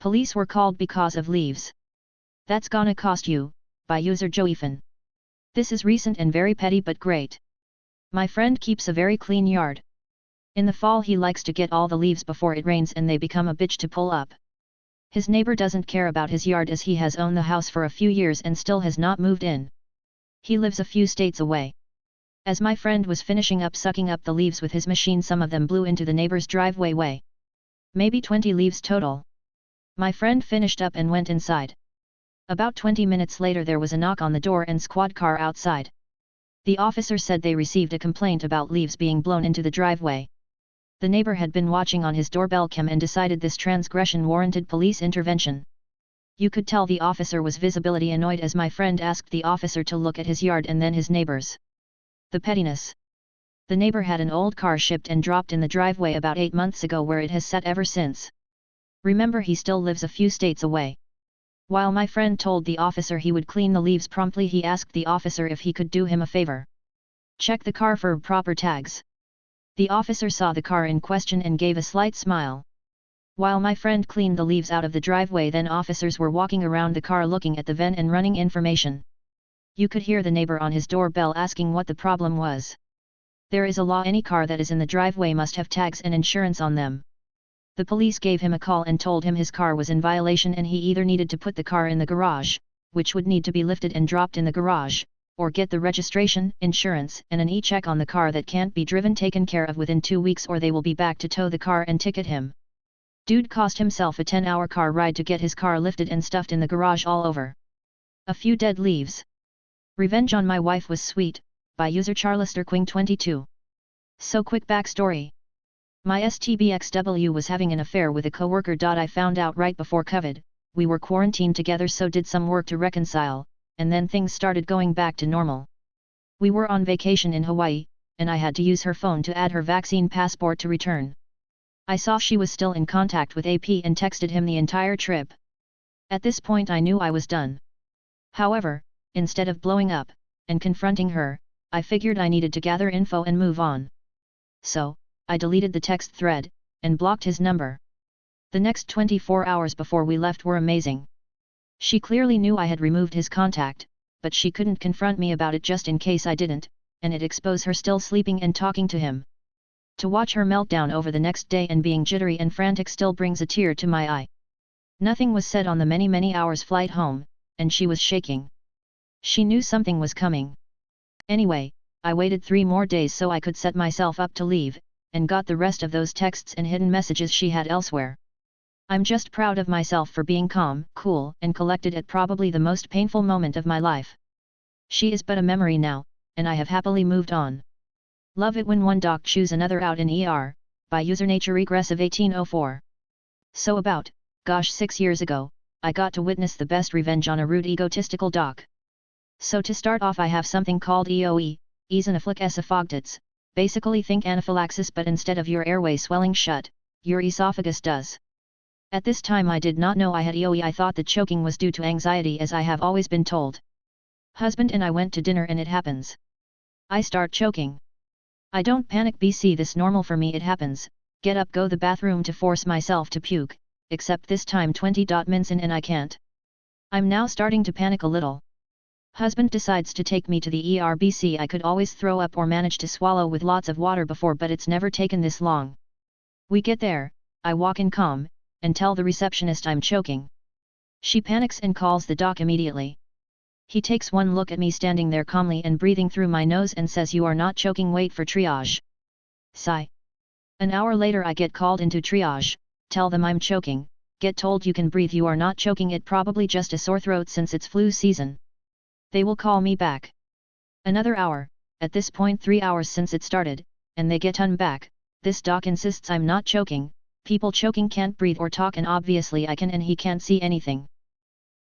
Police were called because of leaves. That's gonna cost you, by user Joefan. This is recent and very petty but great. My friend keeps a very clean yard. In the fall he likes to get all the leaves before it rains and they become a bitch to pull up. His neighbor doesn't care about his yard as he has owned the house for a few years and still has not moved in. He lives a few states away. As my friend was finishing up sucking up the leaves with his machine, some of them blew into the neighbor's driveway way. Maybe 20 leaves total. My friend finished up and went inside. About 20 minutes later there was a knock on the door and squad car outside. The officer said they received a complaint about leaves being blown into the driveway. The neighbor had been watching on his doorbell cam and decided this transgression warranted police intervention. You could tell the officer was visibly annoyed as my friend asked the officer to look at his yard and then his neighbor's. The pettiness. The neighbor had an old car shipped and dropped in the driveway about 8 months ago where it has sat ever since. Remember, he still lives a few states away. While my friend told the officer he would clean the leaves promptly, he asked the officer if he could do him a favor. Check the car for proper tags. The officer saw the car in question and gave a slight smile. While my friend cleaned the leaves out of the driveway, then officers were walking around the car looking at the VIN and running information. You could hear the neighbor on his doorbell asking what the problem was. There is a law, any car that is in the driveway must have tags and insurance on them. The police gave him a call and told him his car was in violation and he either needed to put the car in the garage, which would need to be lifted and dropped in the garage, or get the registration, insurance, and an e-check on the car that can't be driven taken care of within 2 weeks, or they will be back to tow the car and ticket him. Dude cost himself a 10-hour car ride to get his car lifted and stuffed in the garage all over. A few dead leaves. Revenge on my wife was sweet, by user charlisterquing22. So quick backstory. My STBXW was having an affair with a coworker. I found out right before COVID, we were quarantined together, so did some work to reconcile, and then things started going back to normal. We were on vacation in Hawaii, and I had to use her phone to add her vaccine passport to return. I saw she was still in contact with AP and texted him the entire trip. At this point I knew I was done. However, instead of blowing up and confronting her, I figured I needed to gather info and move on. So, I deleted the text thread and blocked his number. The next 24 hours before we left were amazing. She clearly knew I had removed his contact, but she couldn't confront me about it just in case I didn't, and it exposed her still sleeping and talking to him. To watch her meltdown over the next day and being jittery and frantic still brings a tear to my eye. Nothing was said on the many hours flight home, and she was shaking. She knew something was coming. Anyway, I waited 3 more days so I could set myself up to leave, and got the rest of those texts and hidden messages she had elsewhere. I'm just proud of myself for being calm, cool, and collected at probably the most painful moment of my life. She is but a memory now, and I have happily moved on. Love it when one doc chews another out in ER, by user natureregressive1804. So about, 6 years ago, I got to witness the best revenge on a rude egotistical doc. So to start off I have something called EOE, eosinophilic esophagitis. Basically think anaphylaxis, but instead of your airway swelling shut, your esophagus does. At this time I did not know I had EOE. I thought the choking was due to anxiety, as I have always been told. Husband and I went to dinner and it happens. I start choking. I don't panic, BC, this normal for me, it happens, get up, go the bathroom to force myself to puke, except this time 20 minutes in and I can't. I'm now starting to panic a little. Husband decides to take me to the ER. BC, I could always throw up or manage to swallow with lots of water before, but it's never taken this long. We get there, I walk in calm, and tell the receptionist I'm choking. She panics and calls the doc immediately. He takes one look at me standing there calmly and breathing through my nose and says, "You are not choking, wait for triage." Sigh. An hour later I get called into triage, tell them I'm choking, get told you can breathe, you are not choking, it probably just a sore throat since it's flu season. They will call me back. Another hour, at this point 3 hours since it started, and they get on back. This doc insists I'm not choking, people choking can't breathe or talk, and obviously I can, and he can't see anything.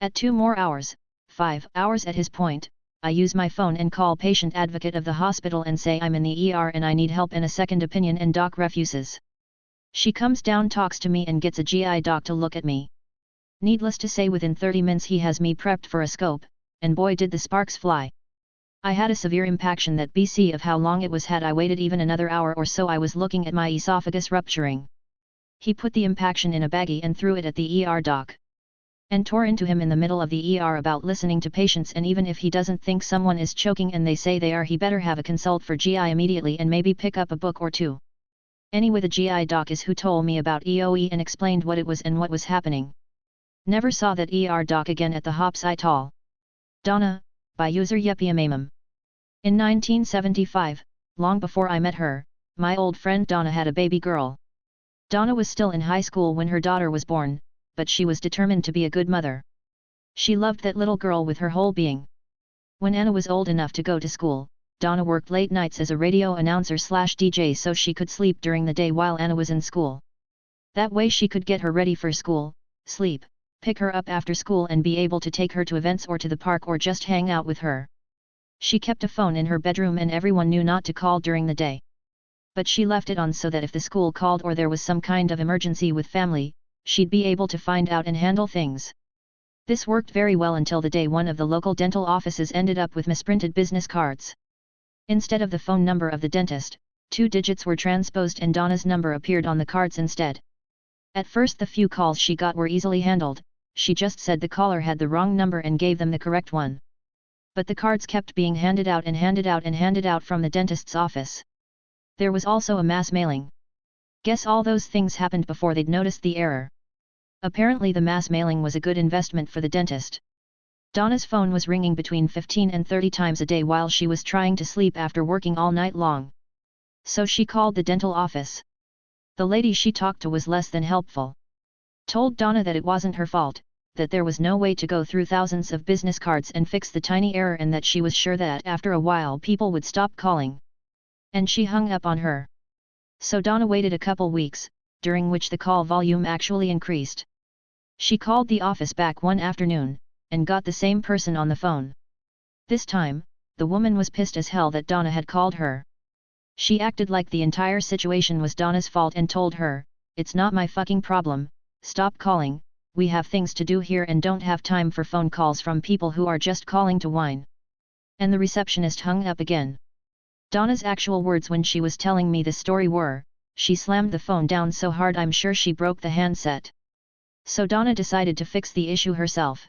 At 2 more hours, 5 hours at his point, I use my phone and call patient advocate of the hospital and say I'm in the ER and I need help and a second opinion, and doc refuses. She comes down, talks to me and gets a GI doc to look at me. Needless to say, within 30 minutes he has me prepped for a scope, and boy did the sparks fly. I had a severe impaction that BC of how long it was. Had I waited even another hour or so I was looking at my esophagus rupturing. He put the impaction in a baggie and threw it at the ER doc. And tore into him in the middle of the ER about listening to patients, and even if he doesn't think someone is choking and they say they are, he better have a consult for GI immediately and maybe pick up a book or two. Anyway, the GI doc is who told me about EOE and explained what it was and what was happening. Never saw that ER doc again at the hops at all. Donna, by user Yepiamamam. In 1975, long before I met her, my old friend Donna had a baby girl. Donna was still in high school when her daughter was born, but she was determined to be a good mother. She loved that little girl with her whole being. When Anna was old enough to go to school, Donna worked late nights as a radio announcer/DJ so she could sleep during the day while Anna was in school. That way she could get her ready for school, sleep, pick her up after school and be able to take her to events or to the park or just hang out with her. She kept a phone in her bedroom and everyone knew not to call during the day. But she left it on so that if the school called or there was some kind of emergency with family, she'd be able to find out and handle things. This worked very well until the day one of the local dental offices ended up with misprinted business cards. Instead of the phone number of the dentist, 2 digits were transposed and Donna's number appeared on the cards instead. At first the few calls she got were easily handled, she just said the caller had the wrong number and gave them the correct one. But the cards kept being handed out and handed out and handed out from the dentist's office. There was also a mass mailing. Guess all those things happened before they'd noticed the error. Apparently the mass mailing was a good investment for the dentist. Donna's phone was ringing between 15 and 30 times a day while she was trying to sleep after working all night long. So she called the dental office. The lady she talked to was less than helpful. Told Donna that it wasn't her fault, that there was no way to go through thousands of business cards and fix the tiny error and that she was sure that after a while people would stop calling. And she hung up on her. So Donna waited a couple weeks, during which the call volume actually increased. She called the office back one afternoon, and got the same person on the phone. This time, the woman was pissed as hell that Donna had called her. She acted like the entire situation was Donna's fault and told her, "It's not my fucking problem, stop calling, we have things to do here and don't have time for phone calls from people who are just calling to whine." And the receptionist hung up again. Donna's actual words when she was telling me this story were, "She slammed the phone down so hard I'm sure she broke the handset." So Donna decided to fix the issue herself.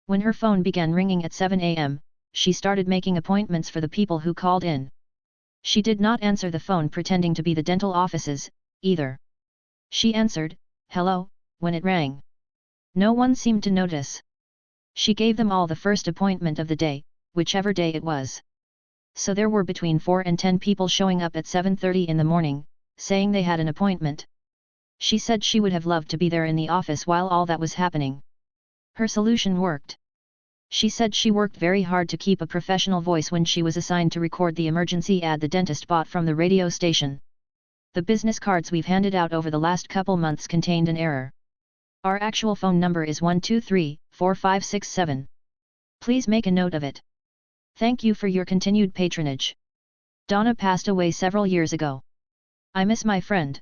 When her phone began ringing at 7 a.m., she started making appointments for the people who called in. She did not answer the phone pretending to be the dental offices, either. She answered, "Hello," when it rang. No one seemed to notice. She gave them all the first appointment of the day, whichever day it was. So there were between 4 and 10 people showing up at 7:30 in the morning, saying they had an appointment. She said she would have loved to be there in the office while all that was happening. Her solution worked. She said she worked very hard to keep a professional voice when she was assigned to record the emergency ad the dentist bought from the radio station. The business cards we've handed out over the last couple months contained an error. Our actual phone number is 123-4567. Please make a note of it. Thank you for your continued patronage. Donna passed away several years ago. I miss my friend.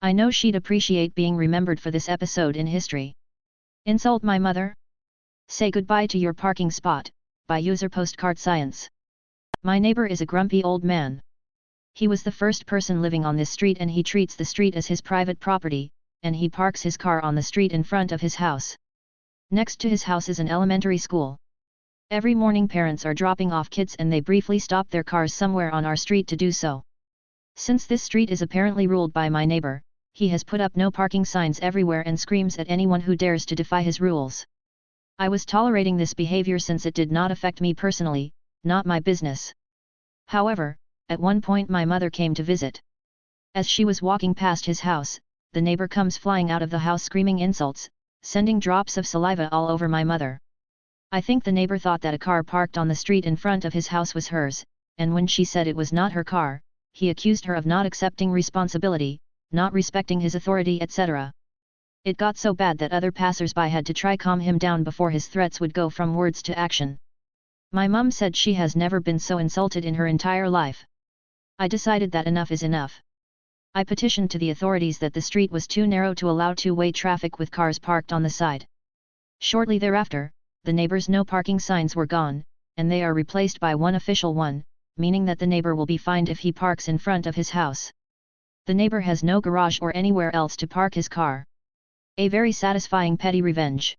I know she'd appreciate being remembered for this episode in history. Insult my mother? Say goodbye to your parking spot, by user Postcard Science. My neighbor is a grumpy old man. He was the first person living on this street and he treats the street as his private property, and he parks his car on the street in front of his house. Next to his house is an elementary school. Every morning parents are dropping off kids and they briefly stop their cars somewhere on our street to do so. Since this street is apparently ruled by my neighbor, he has put up no parking signs everywhere and screams at anyone who dares to defy his rules. I was tolerating this behavior since it did not affect me personally, not my business. However, at one point my mother came to visit. As she was walking past his house, the neighbor comes flying out of the house screaming insults, sending drops of saliva all over my mother. I think the neighbor thought that a car parked on the street in front of his house was hers, and when she said it was not her car, he accused her of not accepting responsibility, not respecting his authority, etc. It got so bad that other passers-by had to try calm him down before his threats would go from words to action. My mum said she has never been so insulted in her entire life. I decided that enough is enough. I petitioned to the authorities that the street was too narrow to allow two-way traffic with cars parked on the side. Shortly thereafter, the neighbor's no parking signs were gone, and they are replaced by one official one, meaning that the neighbor will be fined if he parks in front of his house. The neighbor has no garage or anywhere else to park his car. A very satisfying petty revenge.